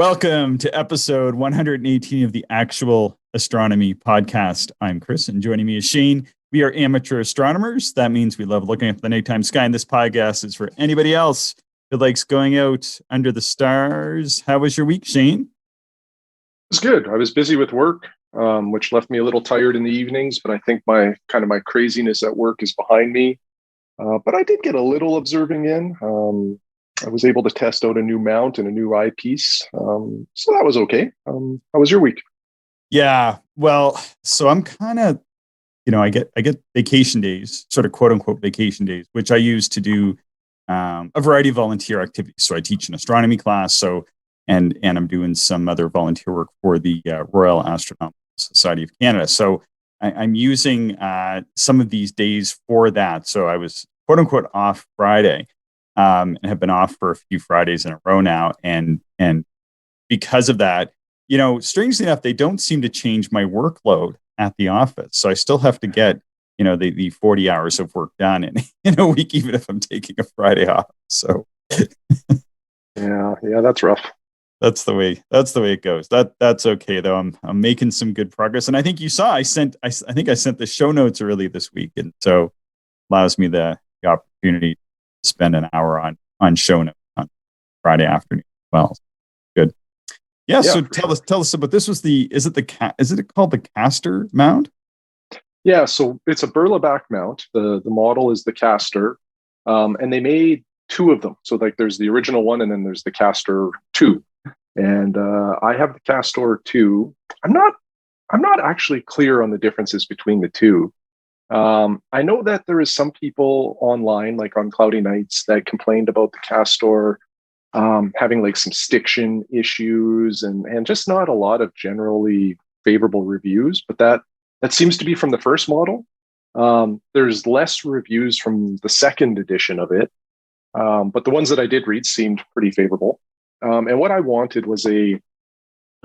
Welcome to episode 118 of the Actual Astronomy Podcast. I'm Chris, and joining me is Shane. We are amateur astronomers. That means we love looking at the nighttime sky, and this podcast is for anybody else who likes going out under the stars. How was your week, Shane? It was good. I was busy with work, which left me a little tired in the evenings, but I think my craziness at work is behind me. But I did get a little observing in. I was able to test out a new mount and a new eyepiece. So that was okay. How was your week? Yeah, well, so I'm kind of, I get vacation days, sort of quote unquote vacation days, which I use to do a variety of volunteer activities. So I teach an astronomy class. So and I'm doing some other volunteer work for the Royal Astronomical Society of Canada. So I'm using some of these days for that. So I was quote unquote off Friday. And have been off for a few Fridays in a row now. And because of that, strangely enough, they don't seem to change my workload at the office. So I still have to get, the 40 hours of work done in a week, even if I'm taking a Friday off. So yeah, that's rough. That's the way it goes. That's okay though. I'm making some good progress. And I think you saw, I think I sent the show notes early this week. And so allows me the opportunity spend an hour on show notes on Friday afternoon as well. Good. Yeah, so tell us about this. Is it called the Castor mount? Yeah, so it's a Berlebach mount. The model is the Castor. And they made two of them. So like there's the original one and then there's the Castor II. And I have the Castor II. I'm not actually clear on the differences between the two. I know that there is some people online, like on cloudy nights, that complained about the Castor having like some stiction issues and just not a lot of generally favorable reviews. But that seems to be from the first model. There's less reviews from the second edition of it, but the ones that I did read seemed pretty favorable. And what I wanted was a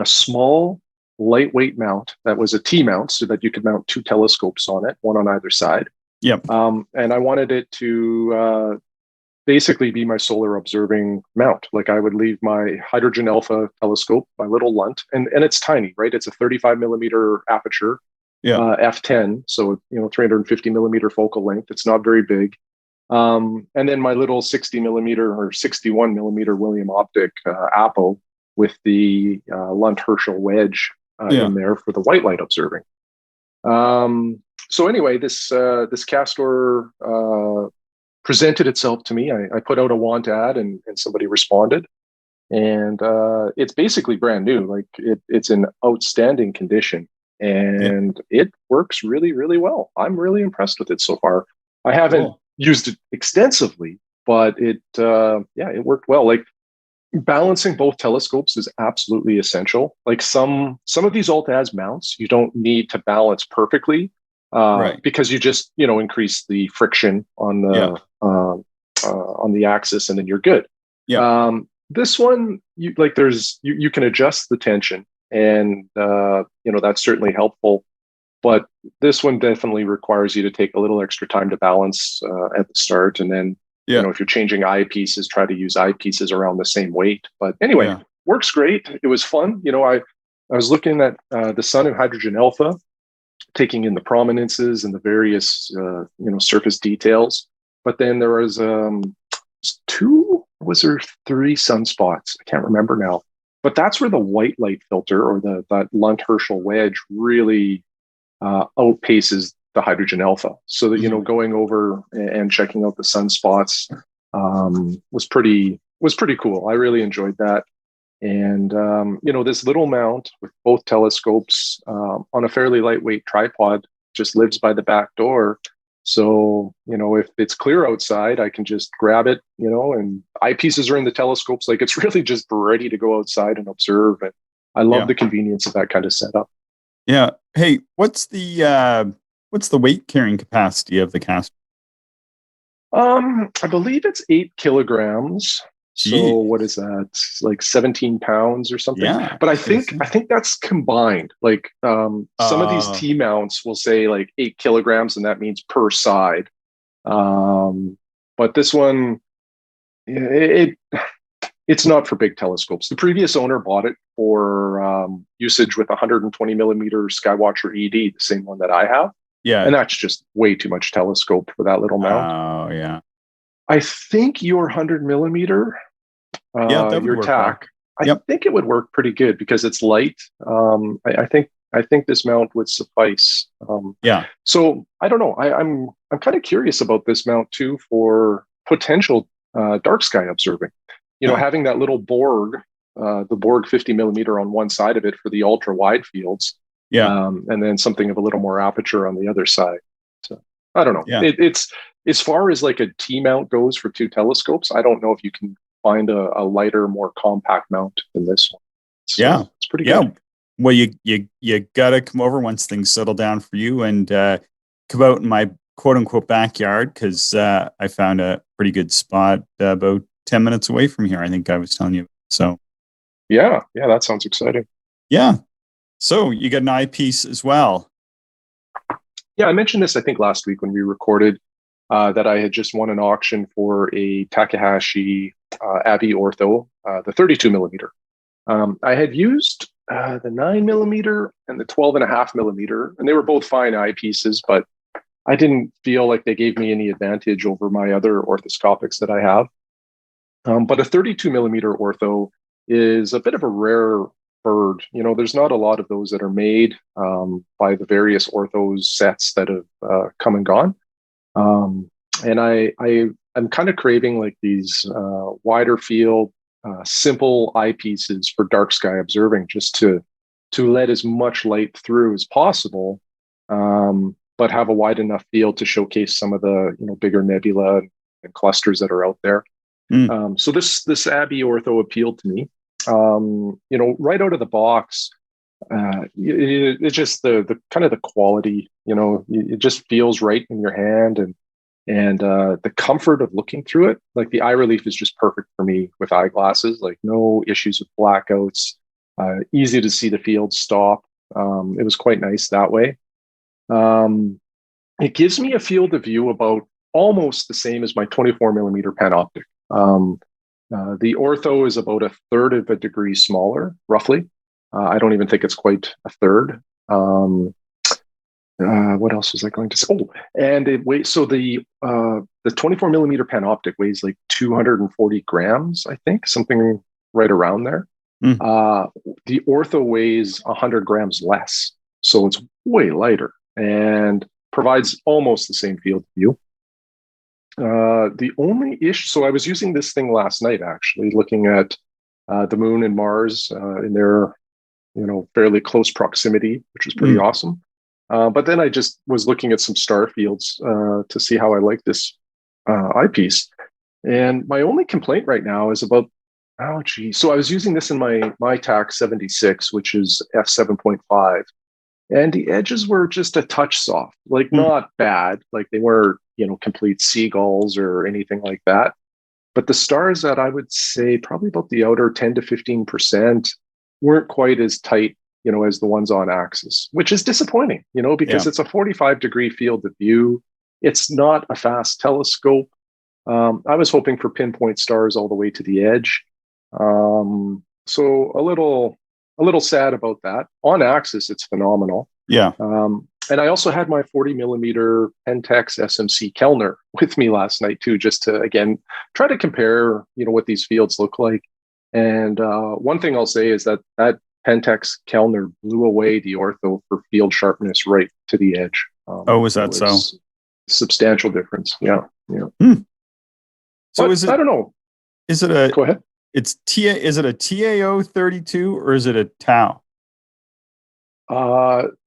small, lightweight mount that was a T-mount so that you could mount two telescopes on it, one on either side. Yep. And I wanted it to basically be my solar observing mount. Like I would leave my hydrogen alpha telescope, my little lunt, and it's tiny, right? It's a 35 millimeter aperture, f10, so 350 millimeter focal length. It's not very big. And then my little 60 millimeter or 61 millimeter William optic Abbe with the Lunt Herschel wedge in there for the white light observing. So anyway, this Castor presented itself to me. I put out a want ad and somebody responded. And it's basically brand new. Like it's in outstanding condition. And it works really, really well. I'm really impressed with it so far. I haven't used it extensively, but it worked well. Like balancing both telescopes is absolutely essential. Like some of these alt-az mounts, you don't need to balance perfectly because you just increase the friction on the axis, and then you're good. This one, you can adjust the tension, and that's certainly helpful. But this one definitely requires you to take a little extra time to balance at the start, and then if you're changing eyepieces, try to use eyepieces around the same weight. But anyway, works great. It was fun. I was looking at the sun and hydrogen alpha, taking in the prominences and the various surface details. But then there was three sunspots? I can't remember now. But that's where the white light filter or that Lunt Herschel wedge really outpaces the hydrogen alpha. So that going over and checking out the sunspots was pretty cool. I really enjoyed that. And this little mount with both telescopes on a fairly lightweight tripod just lives by the back door. So if it's clear outside, I can just grab it, and eyepieces are in the telescopes. Like it's really just ready to go outside and observe. And I love the convenience of that kind of setup. Yeah. Hey, what's the weight carrying capacity of the Castor? I believe it's 8 kilograms. So what is that? Like 17 pounds or something. Yeah, but I think that's combined. Like some of these T mounts will say like 8 kilograms, and that means per side. But this one, It's not for big telescopes. The previous owner bought it for usage with 120 millimeter Skywatcher ED, the same one that I have. Yeah. And that's just way too much telescope for that little mount. Oh, yeah. I think your 100 millimeter, Yeah, that would your work TAC, well. I think it would work pretty good because it's light. I think this mount would suffice. Yeah. So I don't know. I'm kind of curious about this mount too for potential dark sky observing. You know, having that little Borg, the Borg 50 millimeter on one side of it for the ultra wide fields. Yeah. And then something of a little more aperture on the other side. So I don't know. Yeah. It's as far as like a T mount goes for two telescopes. I don't know if you can find a lighter, more compact mount than this one. So it's pretty good. Well, you gotta come over once things settle down for you and come out in my quote unquote backyard, because I found a pretty good spot about 10 minutes away from here. I think I was telling you. So yeah, that sounds exciting. Yeah. So you got an eyepiece as well. Yeah, I mentioned this, I think, last week when we recorded that I had just won an auction for a Takahashi Abbe ortho, the 32 millimeter. I had used the 9 millimeter and the 12.5 millimeter, and they were both fine eyepieces, but I didn't feel like they gave me any advantage over my other orthoscopics that I have. But a 32 millimeter ortho is a bit of a rare bird. You know, there's not a lot of those that are made by the various orthos sets that have come and gone. And I'm kind of craving like these wider field, simple eyepieces for dark sky observing, just to let as much light through as possible, but have a wide enough field to showcase some of the bigger nebula and clusters that are out there. So this Abbe ortho appealed to me. Right out of the box, it's just the kind of the quality. It just feels right in your hand, and the comfort of looking through it. Like the eye relief is just perfect for me with eyeglasses. Like no issues with blackouts. Easy to see the field stop. It was quite nice that way. It gives me a field of view about almost the same as my 24 millimeter panoptic. The ortho is about a third of a degree smaller, roughly. I don't even think it's quite a third. What else was I going to say? Oh, and it weighs. So the 24 millimeter panoptic weighs like 240 grams, I think, something right around there. The ortho weighs 100 grams less, so it's way lighter and provides almost the same field of view. The only issue, so I was using this thing last night, actually, looking at the moon and Mars in their, fairly close proximity, which was pretty awesome. But then I just was looking at some star fields to see how I like this eyepiece. And my only complaint right now is about, so I was using this in my TAC 76, which is f7.5. And the edges were just a touch soft, like not bad. Like they weren't, complete seagulls or anything like that. But the stars that I would say probably about the outer 10 to 15% weren't quite as tight, as the ones on axis, which is disappointing, because it's a 45-degree field of view. It's not a fast telescope. I was hoping for pinpoint stars all the way to the edge. So a little sad about that. On axis, it's phenomenal. Yeah. And I also had my 40 millimeter Pentax SMC Kellner with me last night too, just to, again, try to compare, what these fields look like. And one thing I'll say is that Pentax Kellner blew away the ortho for field sharpness right to the edge. Was that so? Substantial difference. Yeah. So but is it? I don't know. Is it a? Go ahead. Is it a TAO 32 or is it a Tau?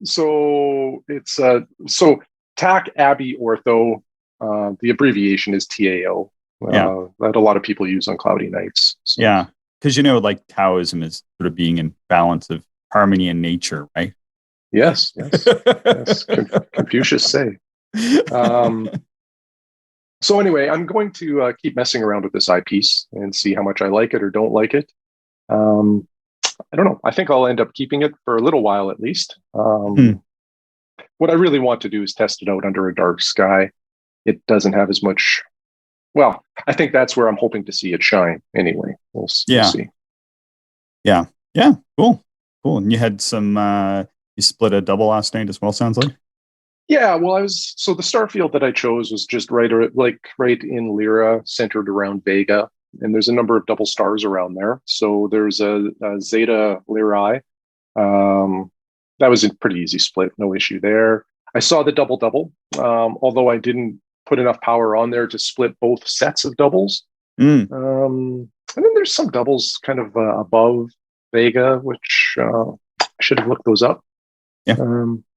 So it's TAC Abbe ortho. The abbreviation is TAO. That a lot of people use on cloudy nights. So. Yeah, because like Taoism is sort of being in balance of harmony in nature, right? Yes. Confucius say. So anyway, I'm going to keep messing around with this eyepiece and see how much I like it or don't like it. I don't know. I think I'll end up keeping it for a little while at least. What I really want to do is test it out under a dark sky. It doesn't have as much Well, I think that's where I'm hoping to see it shine. Anyway, we'll Yeah. see. Yeah. Yeah. Cool. Cool. And you had some, you split a double last night as well, sounds like. Yeah, well, so the star field that I chose was just right in Lyra, centered around Vega, and there's a number of double stars around there. So there's a Zeta Lyrae. Um, that was a pretty easy split, no issue there. I saw the double double, although I didn't put enough power on there to split both sets of doubles. Mm. And then there's some doubles kind of above Vega, which I should have looked those up. Yeah.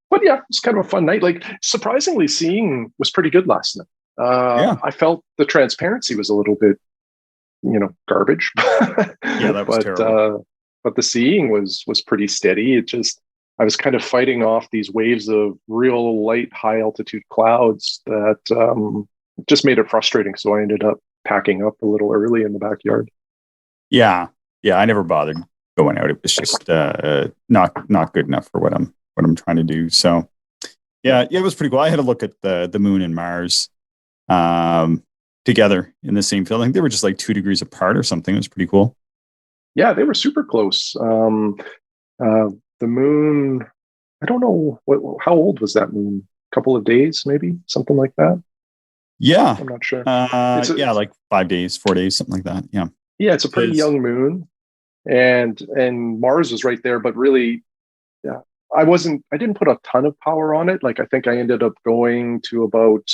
But yeah, it's kind of a fun night. Like, surprisingly, seeing was pretty good last night. Yeah. I felt the transparency was a little bit, garbage. Yeah, that was terrible. But the seeing was pretty steady. I was kind of fighting off these waves of real light, high altitude clouds that just made it frustrating. So I ended up packing up a little early in the backyard. Yeah. Yeah. I never bothered going out. It was just not good enough for what I'm trying to do. So yeah, it was pretty cool. I had a look at the moon and Mars together in the same field. I think they were just like 2 degrees apart or something. It was pretty cool. Yeah, they were super close. The moon, I don't know how old was that moon? A couple of days, maybe something like that. Yeah, I'm not sure. Like 5 days, 4 days, something like that. Yeah, yeah, it's a pretty young moon, and Mars was right there, but really, yeah, I didn't put a ton of power on it. Like, I think I ended up going to about,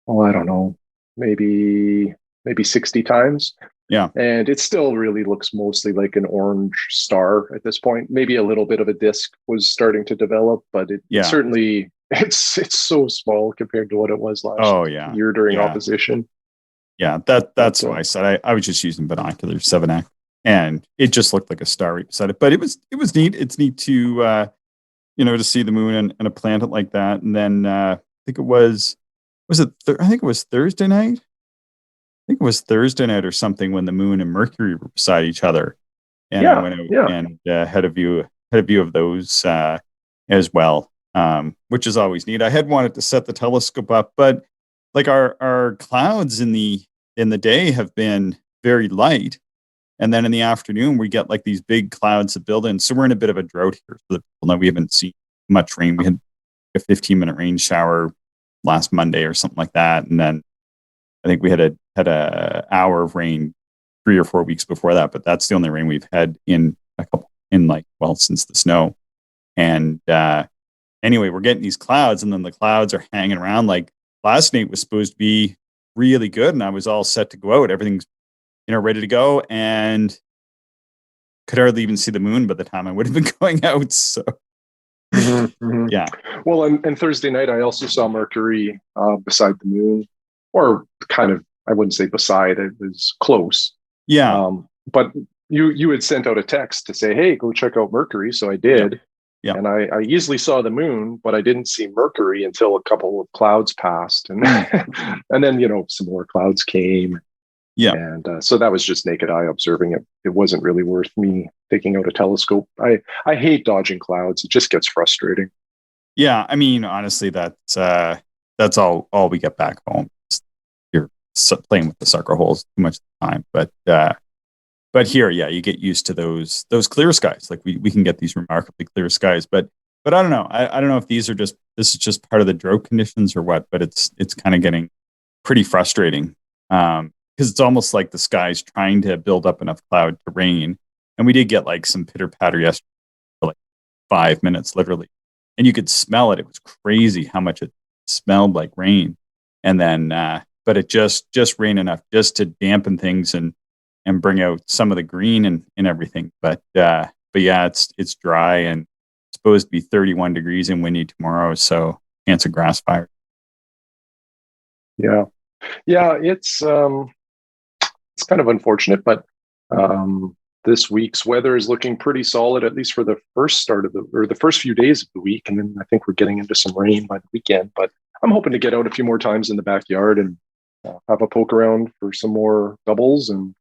I don't know, maybe 60 times. Yeah. And it still really looks mostly like an orange star at this point. Maybe a little bit of a disk was starting to develop, but it certainly, it's so small compared to what it was last year during opposition. Yeah, that's why I said I was just using binoculars 7x, and it just looked like a star right beside it. But it was neat. It's neat to to see the moon and a planet like that. And then I think it was Thursday night. I think it was Thursday night or something when the moon and Mercury were beside each other, and I went out and had a view of those as well, which is always neat. I had wanted to set the telescope up, but like our clouds in the day have been very light, and then in the afternoon we get like these big clouds that build in. So we're in a bit of a drought here. So that people know we haven't seen much rain. We had a 15-minute rain shower last Monday or something like that, and then I think we had a hour of rain 3 or 4 weeks before that, but that's the only rain we've had since the snow. And anyway, we're getting these clouds, and then the clouds are hanging around. Like, last night was supposed to be really good, and I was all set to go out. Everything's ready to go, and could hardly even see the moon by the time I would have been going out. So yeah. Well, and Thursday night I also saw Mercury beside the moon. Or kind of, I wouldn't say beside, it was close. Yeah. But you had sent out a text to say, hey, go check out Mercury. So I did. Yeah. And I easily saw the moon, but I didn't see Mercury until a couple of clouds passed. And and then, some more clouds came. Yeah. And so that was just naked eye observing it. It wasn't really worth me taking out a telescope. I hate dodging clouds. It just gets frustrating. Yeah. I mean, honestly, that's all we get back home. Playing with the sucker holes too much time, but here, you get used to those clear skies. Like we can get these remarkably clear skies, but I don't know. I don't know if this is just part of the drought conditions or what, but it's kind of getting pretty frustrating because it's almost like the sky's trying to build up enough cloud to rain, and we did get like some pitter patter yesterday for like 5 minutes, literally, and you could smell it. It was crazy how much it smelled like rain, and then. But it just rained enough just to dampen things and bring out some of the green and everything. But yeah, it's dry and it's supposed to be 31 degrees and windy tomorrow. So chance of grass fire. Yeah. It's kind of unfortunate, but this week's weather is looking pretty solid, at least for the first few days of the week. And then I think we're getting into some rain by the weekend, but I'm hoping to get out a few more times in the backyard and have a poke around for some more doubles and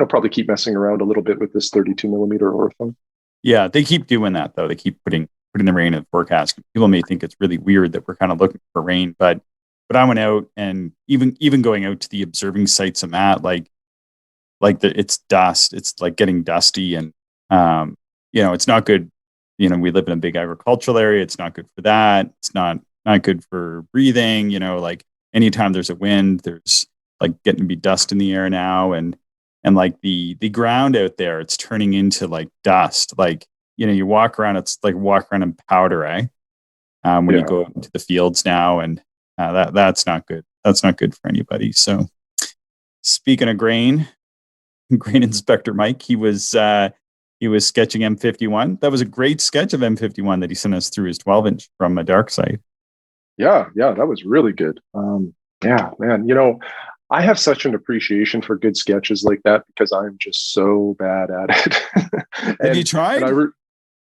probably keep messing around a little bit with this 32 millimeter ortho. Yeah, they keep doing that though. They keep putting the rain in the forecast. People may think it's really weird that we're kind of looking for rain, but but I went out, and even going out to the observing sites I'm at, it's dust. It's like getting dusty, and it's not good. We live in a big agricultural area. It's not good for that. It's not good for breathing. Like anytime there's a wind, there's like getting to be dust in the air now, and like the ground out there, it's turning into like dust. Like you walk around, it's like walk around in powder, eh? When you go out into the fields now, and that's not good. That's not good for anybody. So speaking of grain inspector Mike, he was sketching M51. That was a great sketch of M51 that he sent us through his 12-inch from a dark side. Yeah, that was really good. Yeah, man. I have such an appreciation for good sketches like that because I'm just so bad at it. Have you tried?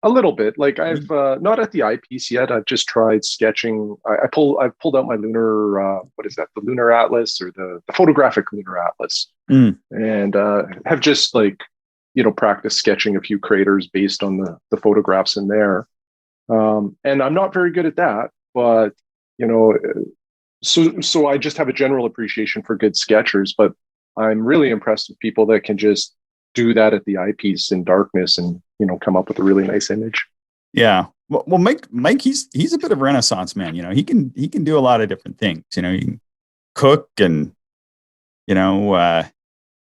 A little bit. Like I've not at the eyepiece yet. I've just tried sketching. I've pulled out my lunar. What is that? The lunar atlas or the photographic lunar atlas, and have just practiced sketching a few craters based on the photographs in there. And I'm not very good at that, but so I just have a general appreciation for good sketchers. But I'm really impressed with people that can just do that at the eyepiece in darkness and come up with a really nice image. Yeah. Well, Mike, he's a bit of a Renaissance man. He can do a lot of different things. He can cook and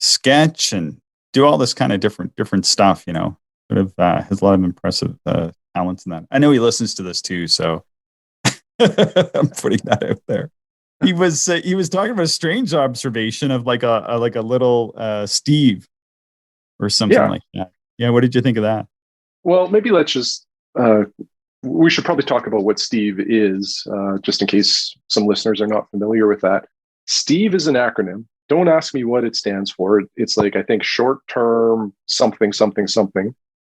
sketch and do all this kind of different stuff. Sort of has a lot of impressive talents in that. I know he listens to this too, so I'm putting that out there. He was talking about a strange observation of like a little Steve or something like that. Yeah, what did you think of that? Well, maybe let's just we should probably talk about what Steve is, just in case some listeners are not familiar with that. Steve is an acronym. Don't ask me what it stands for. It's like, I think, short term something something something,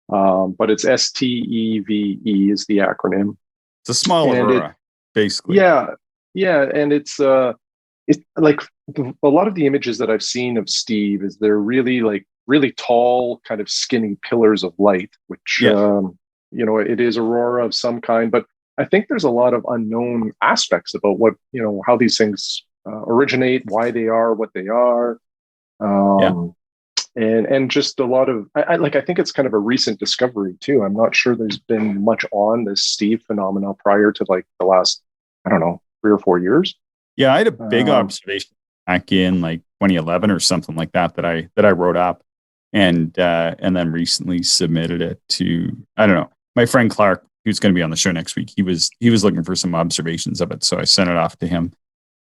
but it's STEVE is the acronym. It's a small aurora, basically. Yeah, and it's like a lot of the images that I've seen of Steve is they're really tall, kind of skinny pillars of light, which it is aurora of some kind. But I think there's a lot of unknown aspects about what how these things originate, why they are what they are, and just a lot of I think it's kind of a recent discovery too. I'm not sure there's been much on this Steve phenomena prior to like the last 3 or 4 years. Yeah, I had a big observation back in like 2011 or something like that I wrote up, and then recently submitted it to, I don't know, my friend Clark, who's going to be on the show next week. He was looking for some observations of it, so I sent it off to him,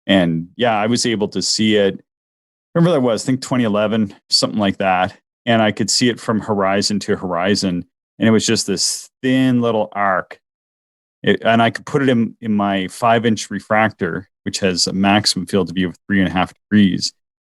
and yeah, I was able to see it. Remember that was, I think 2011, something like that, and I could see it from horizon to horizon, and it was just this thin little arc. And I could put it in my 5-inch refractor, which has a maximum field of view of 3.5 degrees,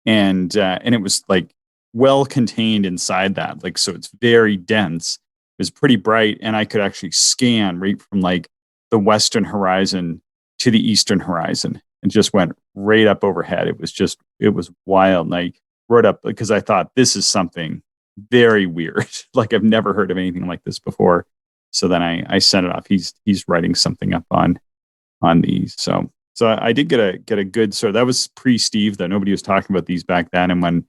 and it was like well contained inside that, like, so it's very dense. It was pretty bright, and I could actually scan right from like the western horizon to the eastern horizon, and just went right up overhead. It was wild, and I wrote up because I thought this is something very weird. Like I've never heard of anything like this before. So then I sent it off. He's writing something up on these. So I did get a good sort of, that was pre-Steve, though. Nobody was talking about these back then. And when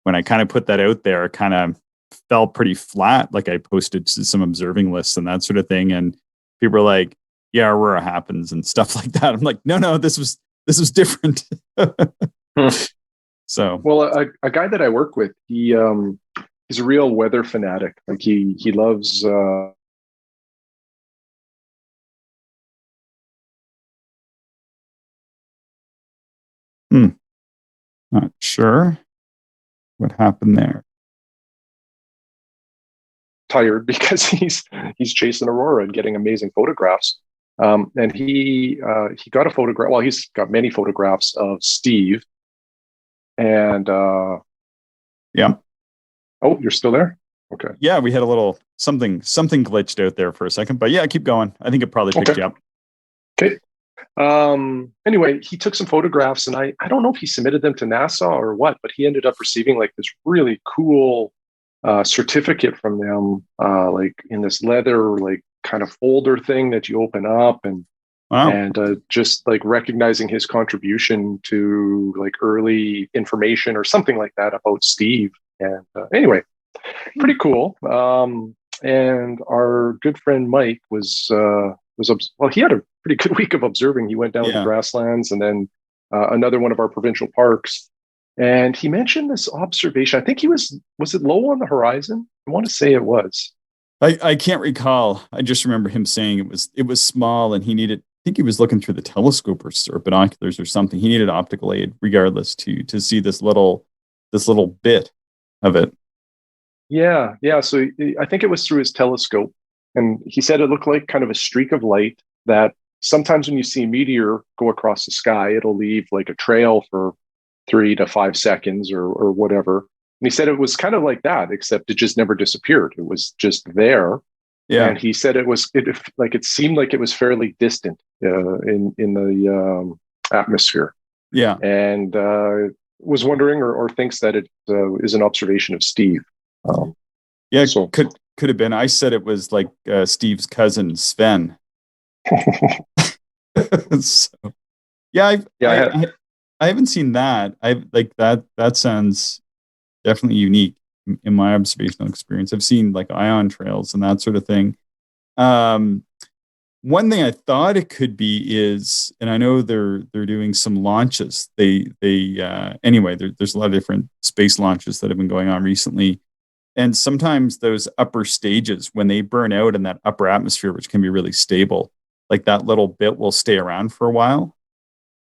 I kind of put that out there, it kind of fell pretty flat. Like I posted some observing lists and that sort of thing, and people were like, "Yeah, aurora happens" and stuff like that. I'm like, no, this was different. So, well, a guy that I work with, he's a real weather fanatic. Like he loves. Not sure what happened there. Tired because he's chasing aurora and getting amazing photographs. And he got a photograph. Well, he's got many photographs of Steve. And yeah. Oh, you're still there? Okay. Yeah, we had a little something glitched out there for a second, but yeah, keep going. I think it probably picked you up. Okay. Anyway, he took some photographs, and I don't know if he submitted them to NASA or what, but he ended up receiving like this really cool certificate from them, like in this leather like kind of folder thing that you open up, and Wow. and just like recognizing his contribution to like early information or something like that about Steve. And anyway, pretty cool. And our good friend Mike well, he had a pretty good week of observing. He went down to the Yeah. grasslands and then another one of our provincial parks. And he mentioned this observation. I think was it low on the horizon? I want to say it was. I can't recall. I just remember him saying it was small and he needed, I think he was looking through the telescope or binoculars or something. He needed optical aid regardless to see this little bit of it. Yeah, yeah. So I think it was through his telescope, and he said it looked like kind of a streak of light that sometimes when you see a meteor go across the sky, it'll leave like a trail for 3 to 5 seconds or whatever. And he said it was kind of like that, except it just never disappeared. It was just there. Yeah. And he said it seemed like it was fairly distant in the atmosphere, Yeah. and was wondering or thinks that it is an observation of Steve. Yeah. So Could have been. I said it was like Steve's cousin Sven. So, yeah, I haven't seen that. I like that. That sounds definitely unique in my observational experience. I've seen like ion trails and that sort of thing. Um, One thing I thought it could be is, and I know they're doing some launches. Anyway, there's a lot of different space launches that have been going on recently, and sometimes those upper stages, when they burn out in that upper atmosphere, which can be really stable, like that little bit will stay around for a while.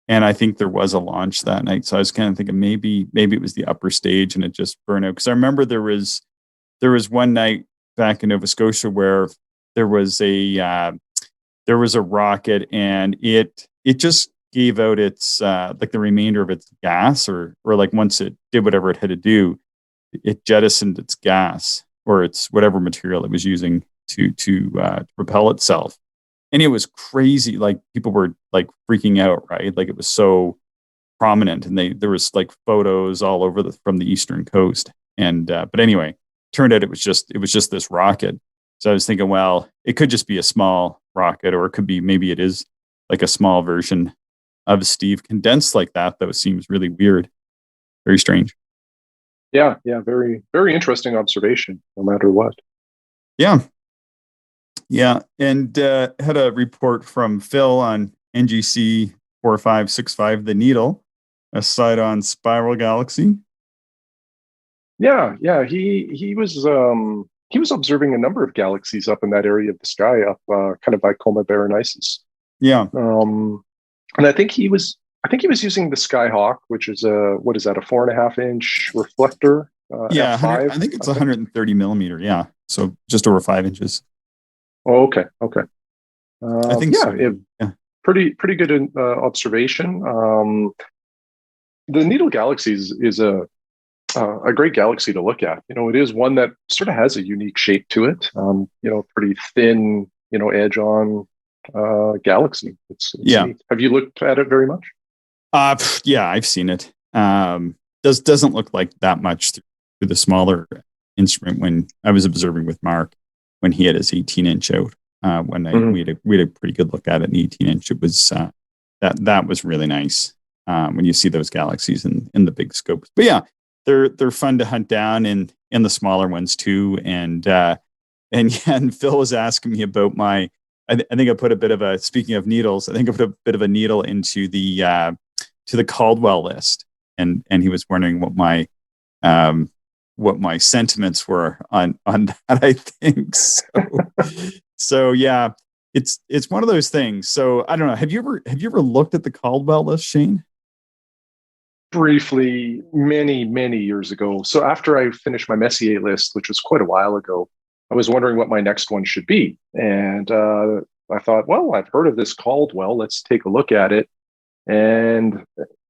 And I think there was a launch that night, so I was kind of thinking maybe it was the upper stage and it just burned out. Because I remember there was one night back in Nova Scotia where there was a rocket and it just gave out its like the remainder of its gas, or like once it did whatever it had to do, it jettisoned its gas or its whatever material it was using to propel itself. And it was crazy. Like people were like freaking out, right? Like it was so prominent, and there was like photos all over from the eastern coast. And but anyway, turned out it was just this rocket. So I was thinking, well, it could just be a small rocket, or it could be maybe it is like a small version of Steve condensed like that. Though seems really weird, very strange. yeah, yeah, very very interesting observation. No matter what. Yeah, yeah, and had a report from Phil on NGC 4565, the Needle, a site on Spiral Galaxy. Yeah, yeah. He was observing a number of galaxies up in that area of the sky, up kind of by Coma Berenices. Yeah, And I think he was using the Skyhawk, which is what is that, a 4.5 inch reflector? yeah, 100, F5, I think it's I think. 130 millimeter. Yeah, so just over 5 inches. Oh, okay, okay. I think Yeah, so. Yeah, pretty good observation. The Needle Galaxy is a great galaxy to look at. You know, it is one that sort of has a unique shape to it. You know, pretty thin, edge on galaxy. It's yeah. neat. Have you looked at it very much? Yeah, I've seen it. Doesn't look like that much through the smaller instrument when I was observing with Mark when he had his 18-inch out. We had a pretty good look at it in 18-inch. It was that was really nice when you see those galaxies in the big scopes. But yeah, they're fun to hunt down in the smaller ones too. And yeah, and Phil was asking me about my. I think I put a bit of a, speaking of needles, I think I put a bit of a needle into the to the Caldwell list, and he was wondering what my sentiments were on that. I think so. So yeah, it's one of those things. So I don't know. Have you ever looked at the Caldwell list, Shane? Briefly, many years ago. So after I finished my Messier list, which was quite a while ago, I was wondering what my next one should be, and I thought, well, I've heard of this Caldwell. Let's take a look at it. And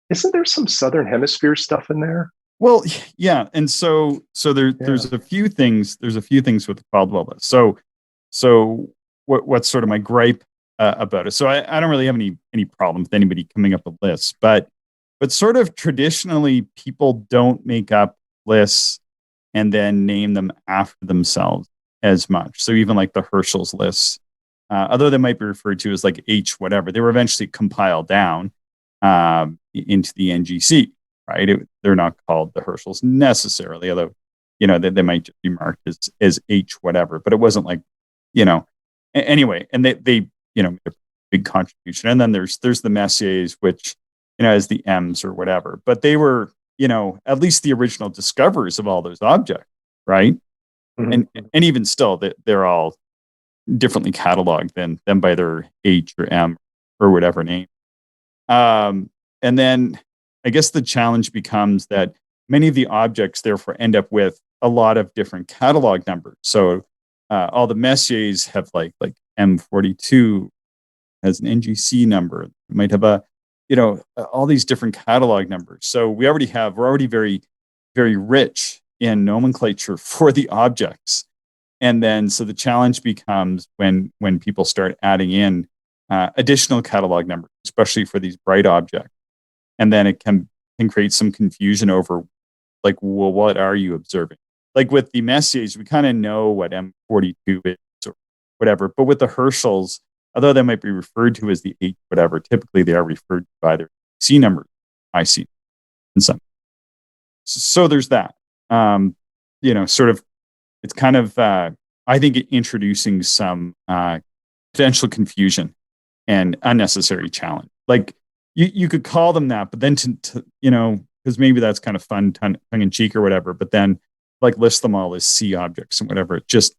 isn't there some Southern Hemisphere stuff in there? Well, yeah, and there's Yeah. a few things. There's a few things with the Caldwell list. So what's sort of my gripe about it? So I don't really have any problem with anybody coming up with lists, but sort of traditionally people don't make up lists and then name them after themselves as much. So even like the Herschel's lists although they might be referred to as like H whatever, they were eventually compiled down into the NGC, right? They're not called the Herschels necessarily, although, they might just be marked as H whatever, but it wasn't like, anyway, and they made a big contribution. And then there's the Messiers, which, as the M's or whatever, but they were, at least the original discoverers of all those objects, right? Mm-hmm. And even still, they're all differently cataloged than by their H or M or whatever name. And then I guess the challenge becomes that many of the objects therefore end up with a lot of different catalog numbers. So all the Messiers have like M42 has an NGC number. It might have all these different catalog numbers. So we're already very, very rich in nomenclature for the objects. And then, so the challenge becomes when people start adding in additional catalog numbers, especially for these bright objects. And then it can create some confusion over, like, well, what are you observing? Like with the Messiers, we kind of know what M42 is or whatever. But with the Herschels, although they might be referred to as the H whatever, typically they are referred to by their C numbers, IC, and some. So there's that. Sort of, it's kind of, I think, introducing some potential confusion and unnecessary challenge. Like you could call them that, but then to because maybe that's kind of fun, tongue in cheek or whatever. But then like list them all as C objects and whatever. It just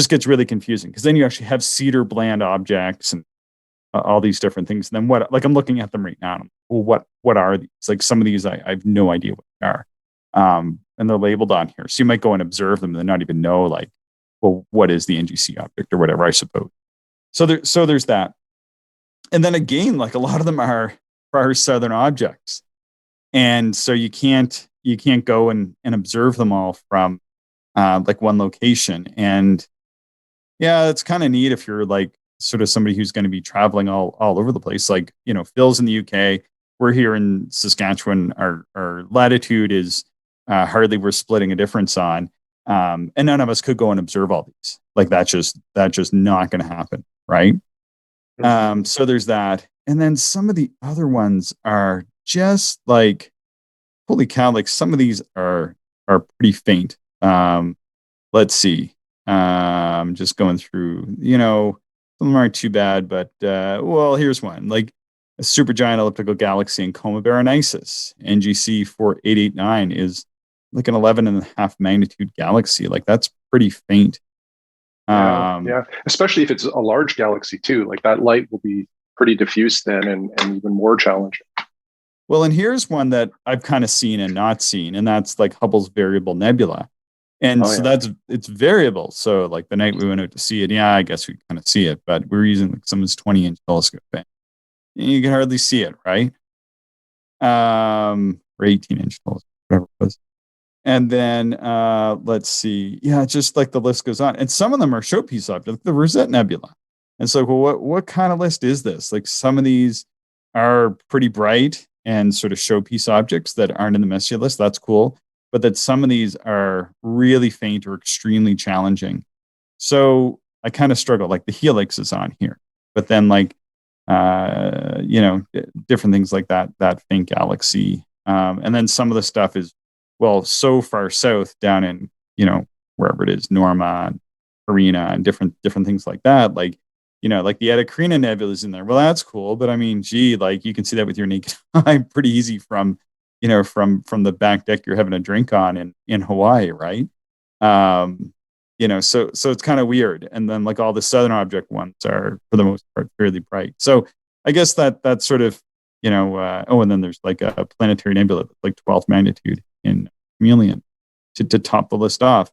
gets really confusing because then you actually have cedar bland objects and all these different things. And then what? Like I'm looking at them right now. And well, what are these? Like some of these I have no idea what they are. And they're labeled on here. So you might go and observe them and not even know, like, well, what is the NGC object or whatever, I suppose. So there's that. And then again, like a lot of them are southern objects. And so you can't go and observe them all from like one location. And yeah, it's kind of neat if you're like sort of somebody who's going to be traveling all over the place. Like, Phil's in the UK. We're here in Saskatchewan. Our latitude is hardly worth splitting a difference on. And none of us could go and observe all these. Like that's just not going to happen, right? So there's that. And then some of the other ones are just like, holy cow, like some of these are pretty faint. Let's see. Just going through, some of them aren't too bad, but well, here's one. Like a supergiant elliptical galaxy in Coma Berenices, NGC 4889 is like an 11.5 magnitude galaxy. Like that's pretty faint. Yeah, especially if it's a large galaxy too. Like that light will be pretty diffuse then, and even more challenging. Well, and here's one that I've kind of seen and not seen, and that's like Hubble's variable nebula. And it's variable. So like the night we went out to see it, yeah, I guess we kind of see it, but we're using like someone's 20-inch telescope. And you can hardly see it, right? Or 18-inch telescope, whatever it was. And then let's see. Yeah, just like the list goes on. And some of them are showpiece objects, like the Rosette Nebula. And so, well, what kind of list is this? Like some of these are pretty bright and sort of showpiece objects that aren't in the Messier list. That's cool. But that some of these are really faint or extremely challenging. So I kind of struggle. Like the Helix is on here. But then like, different things like that faint galaxy. And then some of the stuff is, well, so far south down in, wherever it is, Norma, Arena, and different things like that. Like, like the Eta Carina Nebula is in there. Well, that's cool. But I mean, gee, like you can see that with your naked eye pretty easy from the back deck you're having a drink on in Hawaii, right? So it's kind of weird. And then like all the southern object ones are for the most part fairly bright. So I guess that's sort of, and then there's like a planetary nebula, like 12th magnitude in Chameleon to top the list off.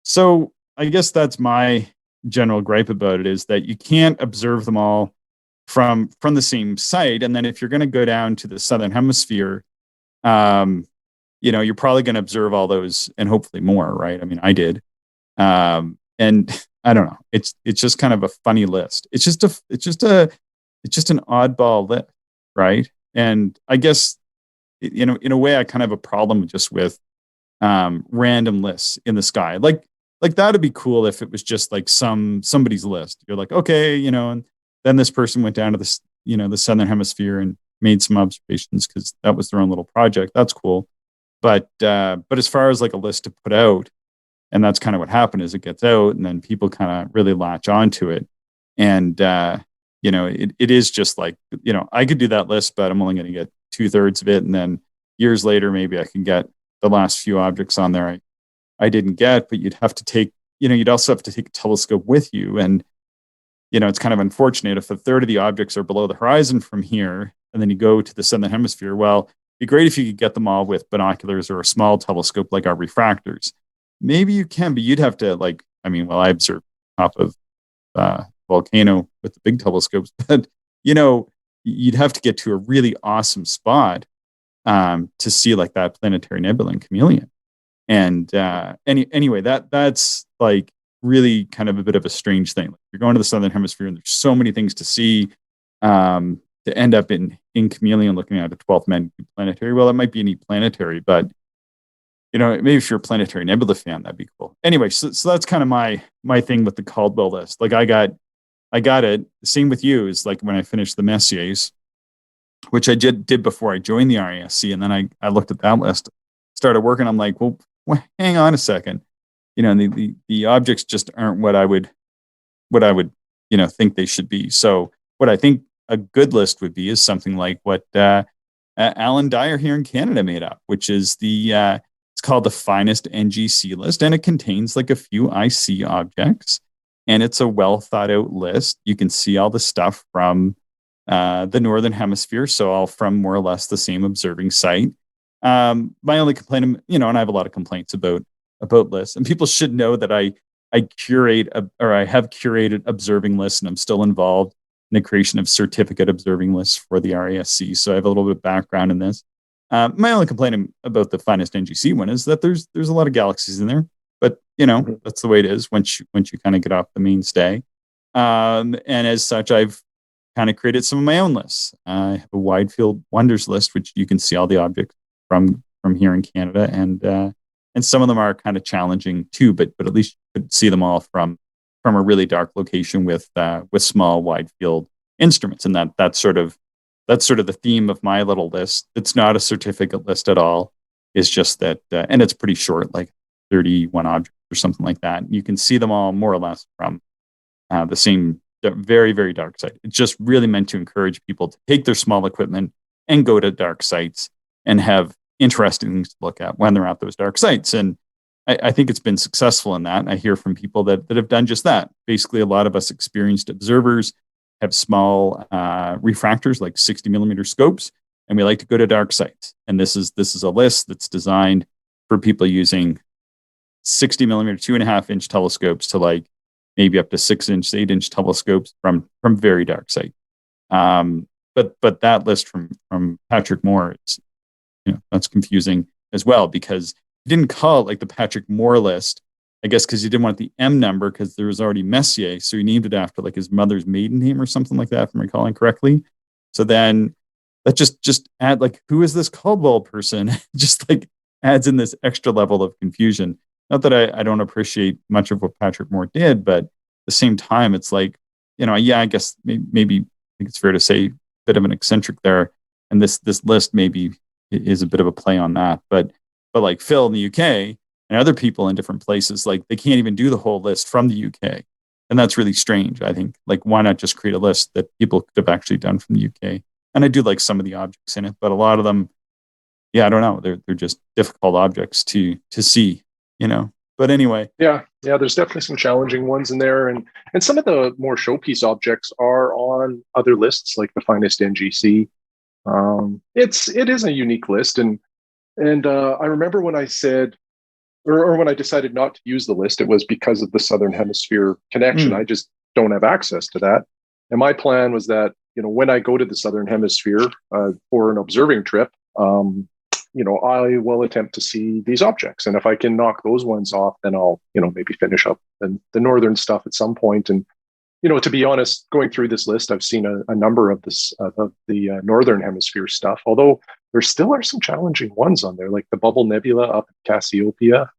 So I guess that's my general gripe about it, is that you can't observe them all from the same site. And then if you're going to go down to the southern hemisphere, you're probably going to observe all those and hopefully more, right? I mean, I did. And I don't know. It's just kind of a funny list. It's just an oddball list, right? And I guess in a way, I kind of have a problem just with random lists in the sky. Like like that'd be cool if it was just like somebody's list. You're like, okay, and then this person went down to this, the southern hemisphere and made some observations because that was their own little project. That's cool. But as far as like a list to put out, and that's kind of what happened is it gets out and then people kind of really latch onto it. And it is just like, I could do that list, but I'm only going to get 2/3 of it. And then years later, maybe I can get the last few objects on there I didn't get, but you'd have to take, you'd also have to take a telescope with you. And, it's kind of unfortunate if a third of the objects are below the horizon from here, and then you go to the southern hemisphere. Well, it'd be great if you could get them all with binoculars or a small telescope like our refractors. Maybe you can, but you'd have to I observe top of volcano with the big telescopes, but you'd have to get to a really awesome spot to see like that planetary nebula and chameleon. And anyway, that's like really kind of a bit of a strange thing. Like you're going to the southern hemisphere and there's so many things to see to end up in chameleon looking at a 12th magnitude planetary. Well, it might be any planetary, but maybe if you're a planetary nebula fan, that'd be cool. Anyway, so that's kind of my thing with the Caldwell list. Like I got it. Same with you is like when I finished the Messiers, which I did before I joined the RASC, and then I looked at that list, started working. I'm like, well, hang on a second. The objects just aren't what I would think they should be. So what I think a good list would be is something like what Alan Dyer here in Canada made up, which is it's called the finest NGC list, and it contains like a few IC objects, and it's a well thought out list. You can see all the stuff from the northern hemisphere, so all from more or less the same observing site. My only complaint, and I have a lot of complaints about lists, and people should know that I curate or I have curated observing lists, and I'm still involved in the creation of certificate observing lists for the RASC. So I have a little bit of background in this. My only complaint about the finest NGC one is that there's a lot of galaxies in there, but that's the way it is once you kind of get off the mainstay. And as such, I've kind of created some of my own lists. I have a wide field wonders list, which you can see all the objects from here in Canada, and some of them are kind of challenging too, but at least you could see them all from a really dark location with small wide field instruments, and that's sort of the theme of my little list. It's not a certificate list at all. It's just that, and it's pretty short, like 31 objects or something like that. You can see them all more or less from the same very, very dark site. It's just really meant to encourage people to take their small equipment and go to dark sites and have interesting things to look at when they're at those dark sites. And I think it's been successful in that. I hear from people that have done just that. Basically, a lot of us experienced observers have small refractors, like 60 millimeter scopes, and we like to go to dark sites. And this is a list that's designed for people using 60 millimeter, 2.5-inch telescopes to like maybe up to 6-inch, 8-inch telescopes from very dark sites. But that list from Patrick Moore is, that's confusing as well, because he didn't call it like the Patrick Moore list, I guess, because he didn't want the M number because there was already Messier. So he named it after like his mother's maiden name or something like that, if I'm recalling correctly. So then that just add like, who is this Caldwell person? Just like adds in this extra level of confusion. Not that I don't appreciate much of what Patrick Moore did, but at the same time, it's like, I guess maybe I think it's fair to say a bit of an eccentric there. And this list maybe is a bit of a play on that. But like Phil in the UK and other people in different places, like they can't even do the whole list from the UK. And that's really strange, I think. Like, why not just create a list that people could have actually done from the UK? And I do like some of the objects in it, but a lot of them, I don't know. They're just difficult objects to see, But anyway. Yeah, there's definitely some challenging ones in there. And some of the more showpiece objects are on other lists, like the finest NGC. It is a unique list. And I remember when I said, or when I decided not to use the list, it was because of the Southern Hemisphere connection. I just don't have access to that. And my plan was that, when I go to the Southern Hemisphere for an observing trip, I will attempt to see these objects. And if I can knock those ones off, then I'll, maybe finish up the northern stuff at some point. And, to be honest, going through this list, I've seen a number of the northern hemisphere stuff, although there still are some challenging ones on there, like the Bubble Nebula up at Cassiopeia,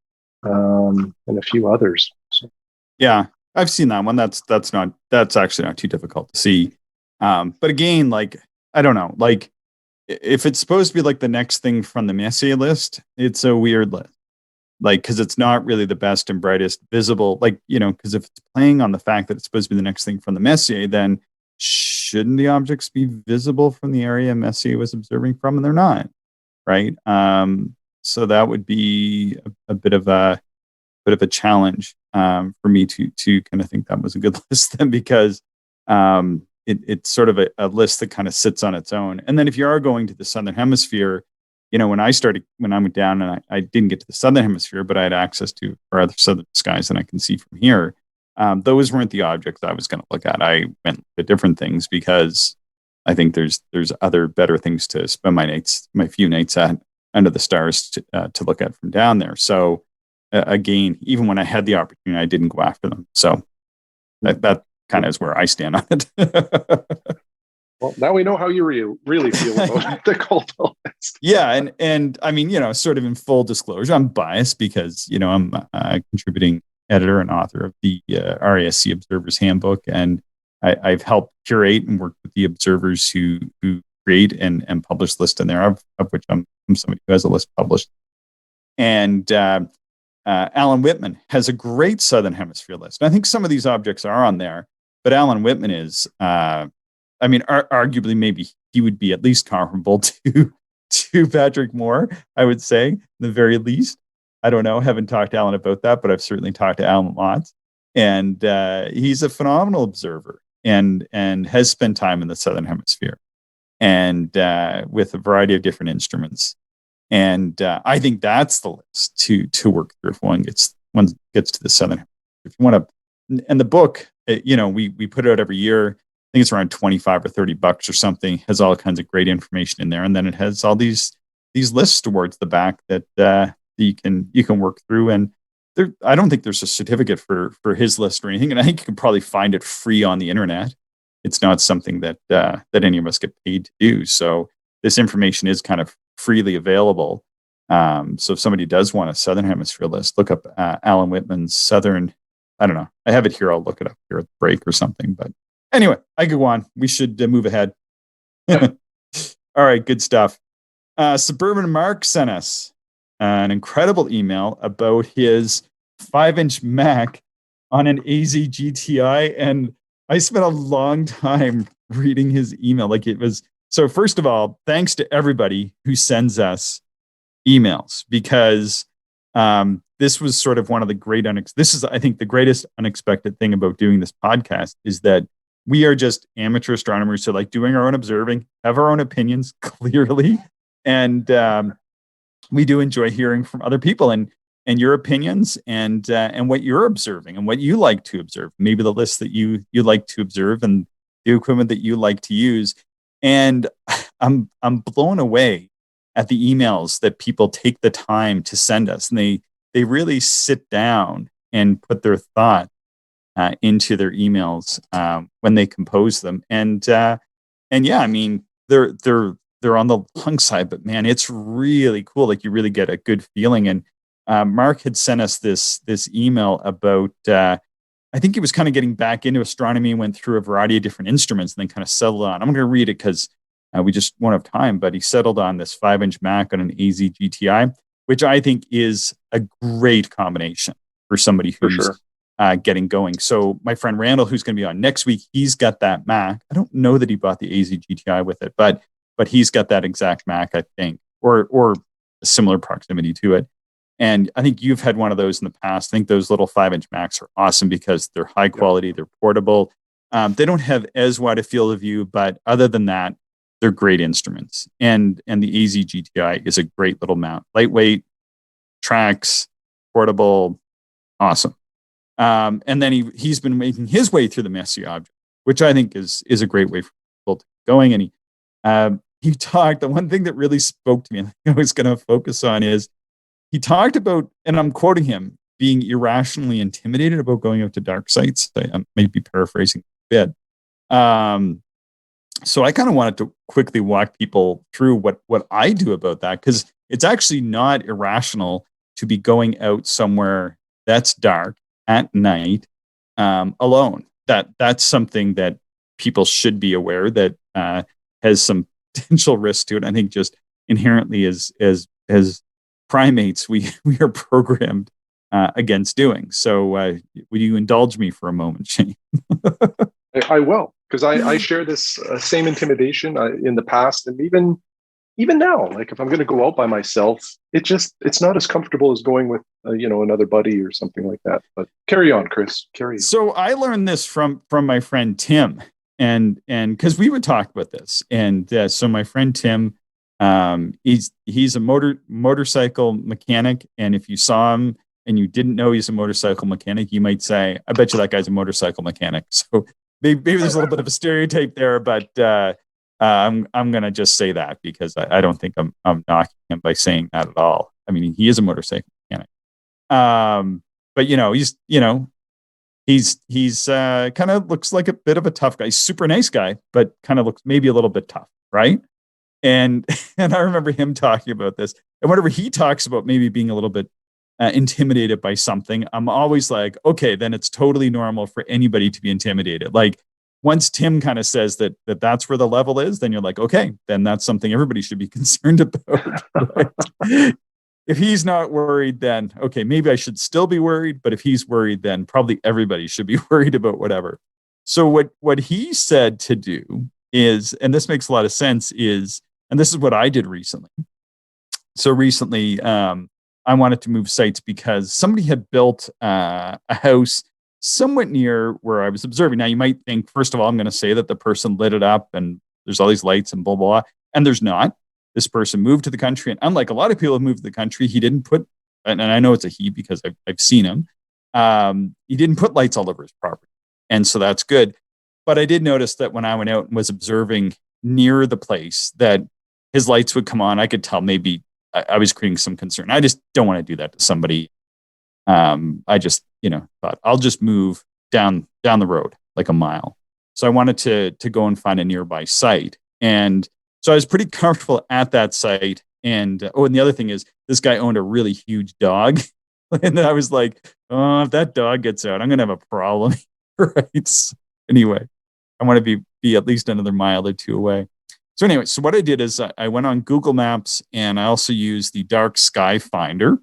and a few others. Yeah, I've seen that one. That's actually not too difficult to see. But again, like I don't know, like if it's supposed to be like the next thing from the Messier list, it's a weird list. Like because it's not really the best and brightest visible. Like because if it's playing on the fact that it's supposed to be the next thing from the Messier, then shouldn't the objects be visible from the area Messier was observing from? And they're not, right? So that would be a bit of a challenge for me to kind of think that was a good list then because it's sort of a list that kind of sits on its own. And then if you are going to the southern hemisphere, when I went down and I didn't get to the southern hemisphere, but I had access to or other southern skies than I can see from here. Those weren't the objects I was going to look at. I went to different things because I think there's other better things to spend my few nights at under the stars to look at from down there. So again, even when I had the opportunity, I didn't go after them. So that kind of is where I stand on it. Well, now we know how you really feel about the Caldwell list. Yeah, and I mean, sort of in full disclosure, I'm biased because I'm a contributing editor and author of the RASC Observer's Handbook, and I've helped curate and work with the observers who create and publish lists in there, of which I'm somebody who has a list published. And Alan Whitman has a great Southern Hemisphere list. And I think some of these objects are on there, but Alan Whitman is, arguably, maybe he would be at least comparable to Patrick Moore, I would say, the very least. I don't know. Haven't talked to Alan about that, but I've certainly talked to Alan lots. And he's a phenomenal observer and has spent time in the Southern Hemisphere and with a variety of different instruments. And I think that's the list to work through if one gets to the Southern Hemisphere. If you want to, and the book, we put it out every year. I think it's around $25 or $30 or something. Has all kinds of great information in there, and then it has all these lists towards the back that you can work through. And I don't think there's a certificate for his list or anything, and I think you can probably find it free on the internet. It's not something that any of us get paid to do. So this information is kind of freely available. So if somebody does want a Southern Hemisphere list, look up Alan Whitman's Southern. I don't know. I have it here. I'll look it up here at the break or something. But anyway, I go on. We should move ahead. All right, good stuff. Suburban Mark sent us an incredible email about his 5-inch Mac on an AZ GTI, and I spent a long time reading his email. Like it was. So first of all, thanks to everybody who sends us emails because this was sort of one of the great this is, I think, the greatest unexpected thing about doing this podcast is that we are just amateur astronomers who like doing our own observing, have our own opinions clearly, and we do enjoy hearing from other people and your opinions and what you're observing and what you like to observe. Maybe the list that you like to observe and the equipment that you like to use. And I'm blown away at the emails that people take the time to send us, and they really sit down and put their thought into their emails when they compose them. And yeah, I mean they're on the long side, but man, it's really cool. Like you really get a good feeling. And Mark had sent us this email about. I think he was kind of getting back into astronomy, went through a variety of different instruments, and then kind of settled on. I'm going to read it because we just won't have time, but he settled on this 5-inch Mac on an AZ GTI, which I think is a great combination for somebody who's getting going. So my friend Randall, who's going to be on next week, he's got that Mac. I don't know that he bought the AZ GTI with it, but he's got that exact Mac, I think, or a similar proximity to it. And I think you've had one of those in the past. I think those little 5-inch Macs are awesome because they're high quality, they're portable. They don't have as wide a field of view, but other than that, they're great instruments. And the AZ GTI is a great little mount. Lightweight, tracks, portable, awesome. And then he's been making his way through the Messier object, which I think is a great way for people to get going. And he talked, the one thing that really spoke to me, and I was going to focus on is, he talked about, and I'm quoting him, being irrationally intimidated about going out to dark sites. I may be paraphrasing a bit. So I kind of wanted to quickly walk people through what I do about that, because it's actually not irrational to be going out somewhere that's dark at night alone. That's something that people should be aware that has some potential risk to it. I think just inherently as primates, we are programmed against doing. So would you indulge me for a moment, Shane? I will, because I share this same intimidation in the past, and even now. Like if I'm going to go out by myself, it's not as comfortable as going with another buddy or something like that. But carry on, Chris. Carry on. So I learned this from my friend Tim, and because we would talk about this, and so my friend Tim, he's a motorcycle mechanic, and if you saw him and you didn't know he's a motorcycle mechanic, you might say, "I bet you that guy's a motorcycle mechanic." So maybe there's a little bit of a stereotype there, but I'm gonna just say that because I don't think I'm knocking him by saying that at all. I mean, he is a motorcycle mechanic, but he's kind of looks like a bit of a tough guy. He's a super nice guy, but kind of looks maybe a little bit tough, right? And I remember him talking about this, and whenever he talks about maybe being a little bit intimidated by something, I'm always like, okay, then it's totally normal for anybody to be intimidated. Like once Tim kind of says that's where the level is, then you're like, okay, then that's something everybody should be concerned about. Right? If he's not worried, then okay, maybe I should still be worried. But if he's worried, then probably everybody should be worried about whatever. So what he said to do is, and this makes a lot of sense, is, and this is what I did recently. So recently, I wanted to move sites because somebody had built a house somewhat near where I was observing. Now, you might think, first of all, I'm going to say that the person lit it up and there's all these lights and blah, blah, blah. And there's not. This person moved to the country. And unlike a lot of people who moved to the country, he didn't put, and I know it's a he because I've seen him, he didn't put lights all over his property. And so that's good. But I did notice that when I went out and was observing near the place that his lights would come on, I could tell maybe I was creating some concern. I just don't want to do that to somebody. I just, thought I'll just move down the road like a mile. So I wanted to go and find a nearby site. And so I was pretty comfortable at that site. And and the other thing is this guy owned a really huge dog. And I was like, oh, if that dog gets out, I'm going to have a problem. Right. So anyway, I want to be at least another mile or two away. So anyway, so what I did is I went on Google Maps, and I also used the dark sky finder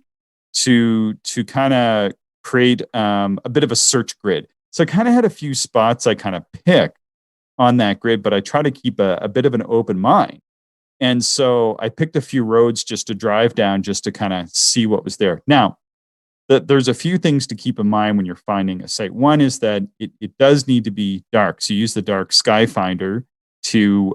to kind of create a bit of a search grid. So I kind of had a few spots I kind of picked on that grid, but I try to keep a bit of an open mind. And so I picked a few roads just to drive down, just to kind of see what was there. Now, there's a few things to keep in mind when you're finding a site. One is that it does need to be dark. So you use the dark sky finder to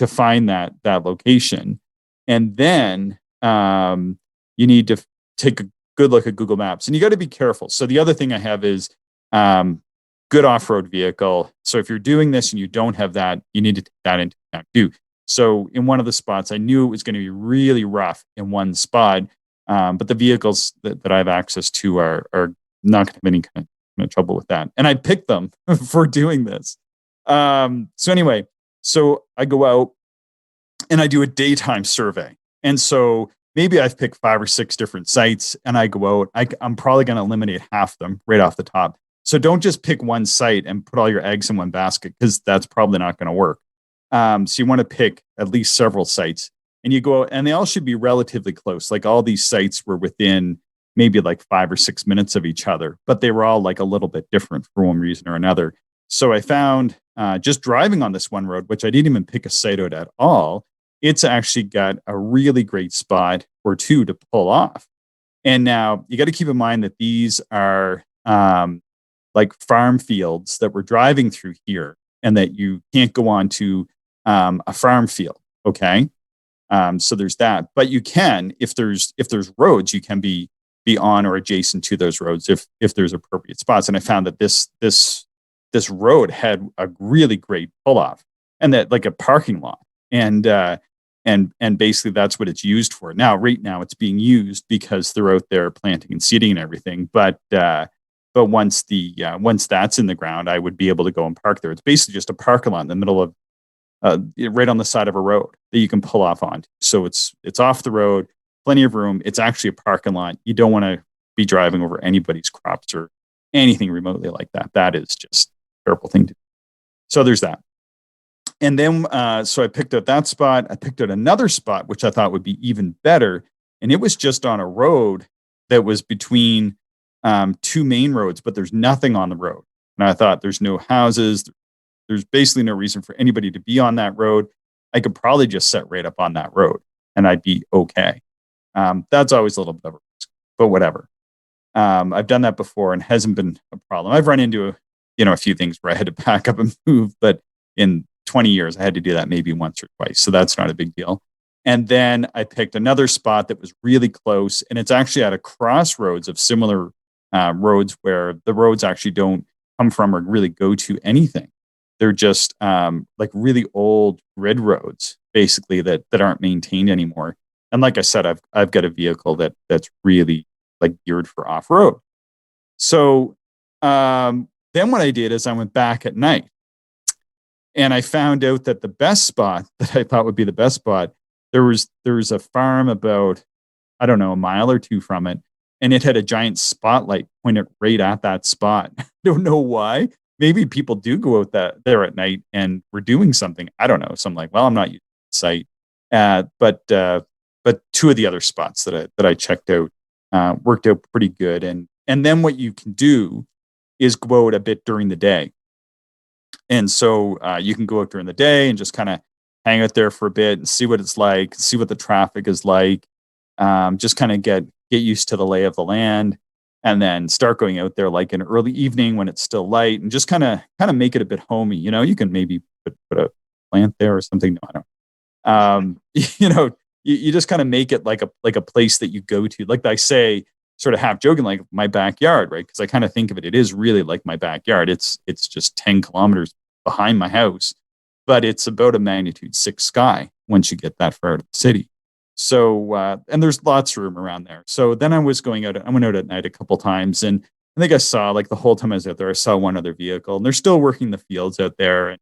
find that location. And then you need to take a good look at Google Maps. And you got to be careful. So the other thing I have is good off-road vehicle. So if you're doing this and you don't have that, you need to take that into account too. So in one of the spots, I knew it was going to be really rough in one spot, but the vehicles that I have access to are not going to have any kind of trouble with that. And I picked them for doing this. So anyway, so I go out and I do a daytime survey. And so maybe I've picked 5 or 6 different sites, and I go out. I'm probably going to eliminate half of them right off the top. So don't just pick one site and put all your eggs in one basket, because that's probably not going to work. So you want to pick at least several sites, and you go out, and they all should be relatively close. Like all these sites were within maybe like 5 or 6 minutes of each other, but they were all like a little bit different for one reason or another. So I found just driving on this one road, which I didn't even pick a site out at all, it's actually got a really great spot or two to pull off. And now you got to keep in mind that these are like farm fields that we're driving through here, and that you can't go on to a farm field. Okay. So there's that, but you can, if there's roads, you can be on or adjacent to those roads if there's appropriate spots. And I found that this road had a really great pull off, and that like a parking lot. And basically that's what it's used for. Now, right now it's being used because they're out there planting and seeding and everything. But once that's in the ground, I would be able to go and park there. It's basically just a parking lot in the middle of, right on the side of a road that you can pull off on. So it's off the road, plenty of room. It's actually a parking lot. You don't want to be driving over anybody's crops or anything remotely like that. That is just a terrible thing to do. So there's that. And then, so I picked out that spot. I picked out another spot, which I thought would be even better. And it was just on a road that was between two main roads, but there's nothing on the road. And I thought there's no houses. There's basically no reason for anybody to be on that road. I could probably just set right up on that road and I'd be okay. That's always a little bit of a risk, but whatever. I've done that before and hasn't been a problem. I've run into a few things where I had to pack up and move, but in 20 years, I had to do that maybe once or twice. So that's not a big deal. And then I picked another spot that was really close. And it's actually at a crossroads of similar roads where the roads actually don't come from or really go to anything. They're just like really old grid roads, basically, that aren't maintained anymore. And like I said, I've got a vehicle that's really like geared for off-road. So then what I did is I went back at night. And I found out that the best spot that I thought would be the best spot, there was a farm about, I don't know, a mile or two from it. And it had a giant spotlight pointed right at that spot. I don't know why. Maybe people do go out there at night and we're doing something. I don't know. So I'm like, well, I'm not using the site. But two of the other spots that I checked out worked out pretty good. And then what you can do is go out a bit during the day. And so you can go out during the day and just kind of hang out there for a bit and see what it's like, see what the traffic is like, just kind of get used to the lay of the land, and then start going out there like in early evening when it's still light, and just kind of make it a bit homey. You can maybe put a plant there or something. No, I don't. You just kind of make it like a place that you go to. Like I say, sort of half joking, like my backyard, right? Because I kind of think of it is really like my backyard. It's just 10 kilometers behind my house, but it's about a magnitude 6 sky once you get that far out of the city. So, and there's lots of room around there. So then I went out at night a couple times, and I think I saw, like, the whole time I was out there, I saw one other vehicle, and they're still working the fields out there.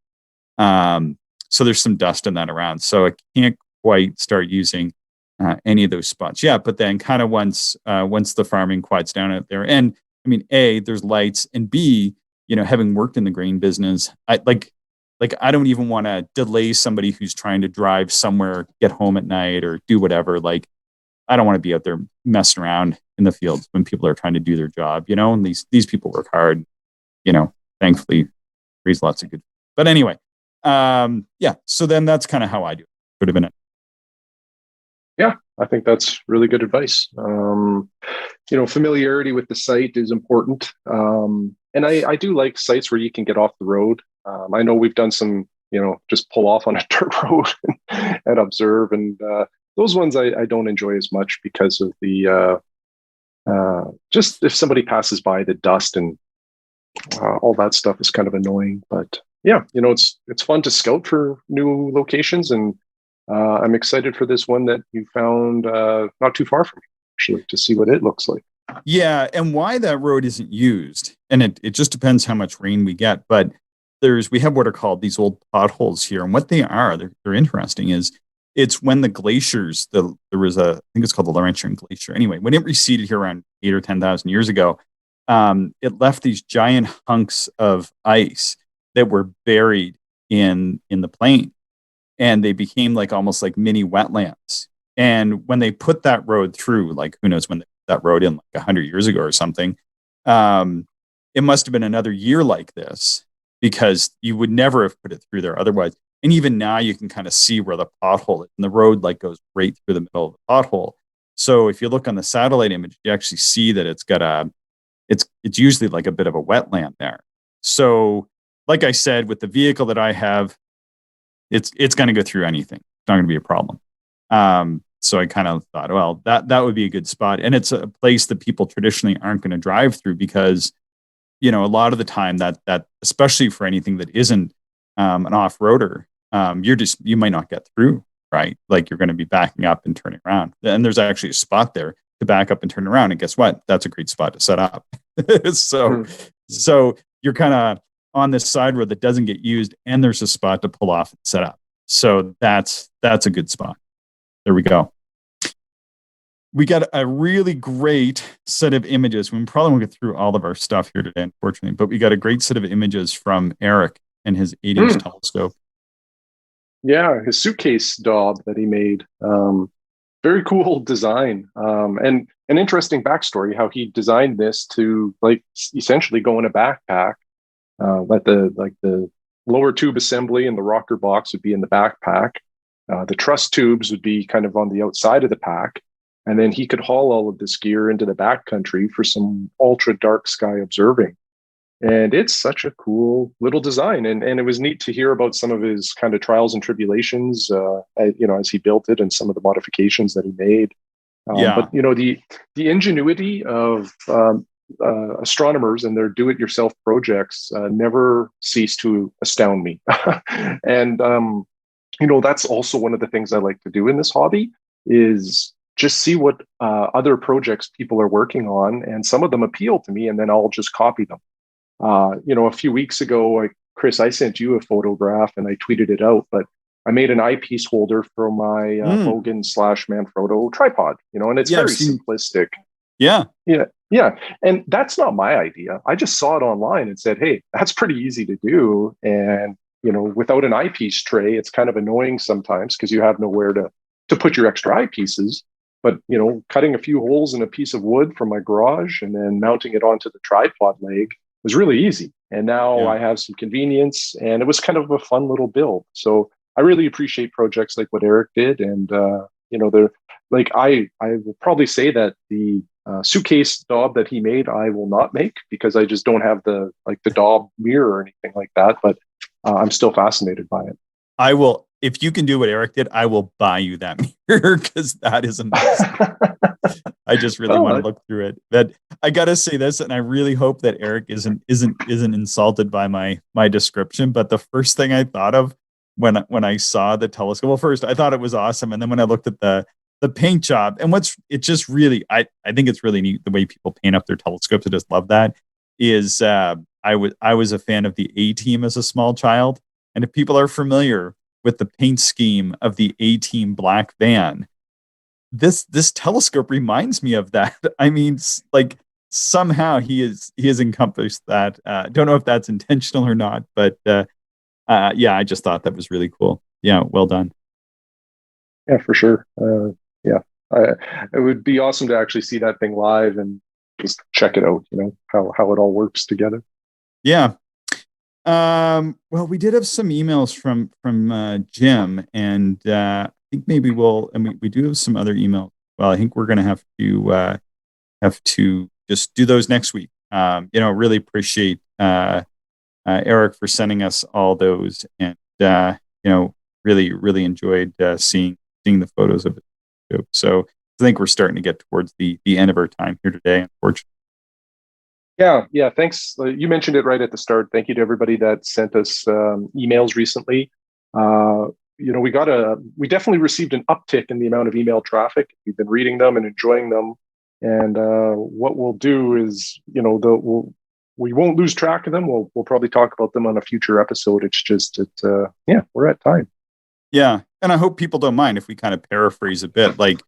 And so there's some dust in that around. So I can't quite start using any of those spots. Yeah, but then kind of once the farming quiets down out there, and I mean, A, there's lights, and B, having worked in the grain business, I don't even want to delay somebody who's trying to drive somewhere, get home at night, or do whatever. Like, I don't want to be out there messing around in the fields when people are trying to do their job, and these people work hard, thankfully raise lots of good. But anyway, yeah, so then that's kind of how I do it. Could have been it. Yeah, I think that's really good advice. Familiarity with the site is important. And I do like sites where you can get off the road. I know we've done some, just pull off on a dirt road and observe. And those ones I don't enjoy as much because of the, just if somebody passes by, the dust and all that stuff is kind of annoying. But yeah, it's fun to scout for new locations, and I'm excited for this one that you found not too far from me, actually, to see what it looks like. Yeah, and why that road isn't used, and it just depends how much rain we get. But we have what are called these old potholes here, and what they are, they're interesting. It's when the glaciers, there was I think it's called the Laurentian Glacier. Anyway, when it receded here around 8,000 or 10,000 years ago, it left these giant hunks of ice that were buried in the plain. And they became like almost like mini wetlands. And when they put that road through, like, who knows when they put that road in, like 100 years ago or something, it must have been another year like this, because you would never have put it through there otherwise. And even now you can kind of see where the pothole is, and the road like goes right through the middle of the pothole. So if you look on the satellite image, you actually see that it's got it's usually like a bit of a wetland there. So like I said, with the vehicle that I have, it's going to go through anything. It's not going to be a problem. So I kind of thought, well, that would be a good spot. And it's a place that people traditionally aren't going to drive through, because, a lot of the time that especially for anything that isn't an off-roader, you might not get through, right? Like, you're going to be backing up and turning around. And there's actually a spot there to back up and turn around. And guess what? That's a great spot to set up. So you're kind of on this side road that doesn't get used, and there's a spot to pull off and set up. So that's a good spot. There we go. we got a really great set of images. We probably won't get through all of our stuff here today, unfortunately, but we got a great set of images from Eric and his 8-inch telescope. Yeah, his suitcase daub that he made. Very cool design. And an interesting backstory how he designed this to like essentially go in a backpack. The lower tube assembly and the rocker box would be in the backpack. The truss tubes would be kind of on the outside of the pack. And then he could haul all of this gear into the backcountry for some ultra dark sky observing. And it's such a cool little design. And it was neat to hear about some of his kind of trials and tribulations, as he built it and some of the modifications that he made. But, the ingenuity of astronomers and their do-it-yourself projects never cease to astound me. And, that's also one of the things I like to do in this hobby is just see what other projects people are working on. And some of them appeal to me, and then I'll just copy them. A few weeks ago, Chris, I sent you a photograph and I tweeted it out, but I made an eyepiece holder for my Hogan / Manfrotto tripod, and it's very simplistic. Yeah. Yeah. Yeah. And that's not my idea. I just saw it online and said, hey, that's pretty easy to do. And, without an eyepiece tray, it's kind of annoying sometimes because you have nowhere to put your extra eyepieces. But, cutting a few holes in a piece of wood from my garage and then mounting it onto the tripod leg was really easy. And now I have some convenience, and it was kind of a fun little build. So I really appreciate projects like what Eric did. And, they're like, I will probably say that the suitcase daub that he made, I will not make because I just don't have the daub mirror or anything like that. But I'm still fascinated by it. I will, if you can do what Eric did, I will buy you that mirror because that is amazing. I just really want to look through it. But I gotta say this, and I really hope that Eric isn't insulted by my description. But the first thing I thought of when I saw the telescope, well, first I thought it was awesome, and then when I looked at the paint job, and it's just really, I think it's really neat the way people paint up their telescopes. I just love that. Is I was a fan of the A-Team as a small child, and if people are familiar with the paint scheme of the A-Team black van, this telescope reminds me of that. I mean, like somehow he has encompassed that. Don't know if that's intentional or not, but I just thought that was really cool. Yeah, well done. Yeah, for sure. It would be awesome to actually see that thing live and just check it out. How it all works together. Yeah. Well, we did have some emails from Jim, and I think maybe we do have some other emails. Well, I think we're going to have to just do those next week. Really appreciate Eric for sending us all those, and really enjoyed seeing the photos of it. So I think we're starting to get towards the end of our time here today, unfortunately. Yeah. Thanks. You mentioned it right at the start. Thank you to everybody that sent us emails recently. We definitely received an uptick in the amount of email traffic. We've been reading them and enjoying them. And what we'll do is, we won't lose track of them. We'll probably talk about them on a future episode. It's just that, we're at time. Yeah. And I hope people don't mind if we kind of paraphrase a bit. Like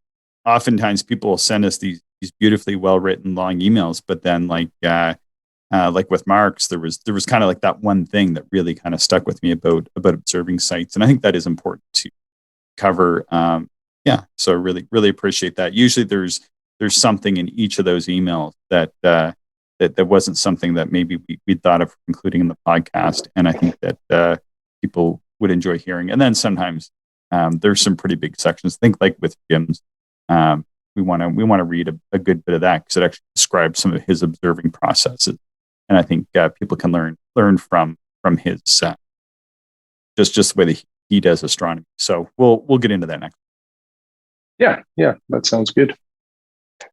oftentimes people will send us these beautifully well-written long emails, but then like with Mark's, there was kind of like that one thing that really kind of stuck with me about observing sites. And I think that is important to cover. So I really appreciate that. Usually there's something in each of those emails that wasn't something that maybe we thought of including in the podcast. And I think that people would enjoy hearing. And then sometimes there's some pretty big sections. Think like with Jim's, we want to read a good bit of that because it actually describes some of his observing processes. And I think people can learn from his just the way that he does astronomy. So we'll get into that next. Yeah, that sounds good.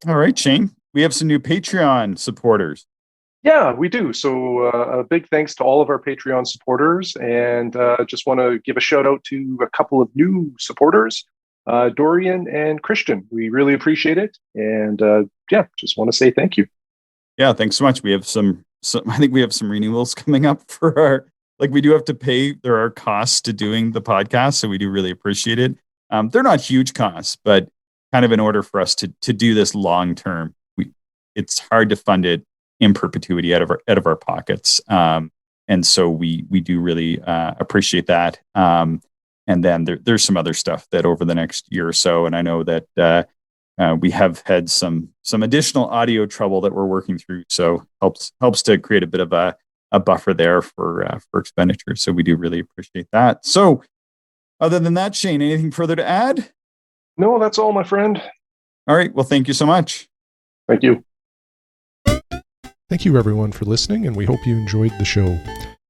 All right, Shane, we have some new Patreon supporters. Yeah, we do. So a big thanks to all of our Patreon supporters, and just want to give a shout out to a couple of new supporters, Dorian and Christian. We really appreciate it, and just want to say thank you. Yeah, thanks so much. We have some I think we have some renewals coming up for our. We do have to pay. There are costs to doing the podcast, so we do really appreciate it. They're not huge costs, but kind of in order for us to do this long term, it's hard to fund it in perpetuity out of our pockets. And so we do really appreciate that. And then there's some other stuff that over the next year or so, and I know that we have had some additional audio trouble that we're working through. So helps to create a bit of a buffer there for expenditure. So we do really appreciate that. So other than that, Shane, anything further to add? No, that's all, my friend. All right. Well, thank you so much. Thank you. Thank you, everyone, for listening, and we hope you enjoyed the show.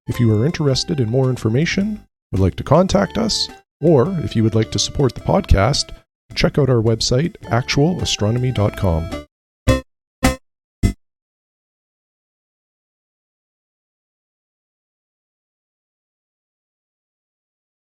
If you are interested in more information, would like to contact us, or if you would like to support the podcast, check out our website, actualastronomy.com.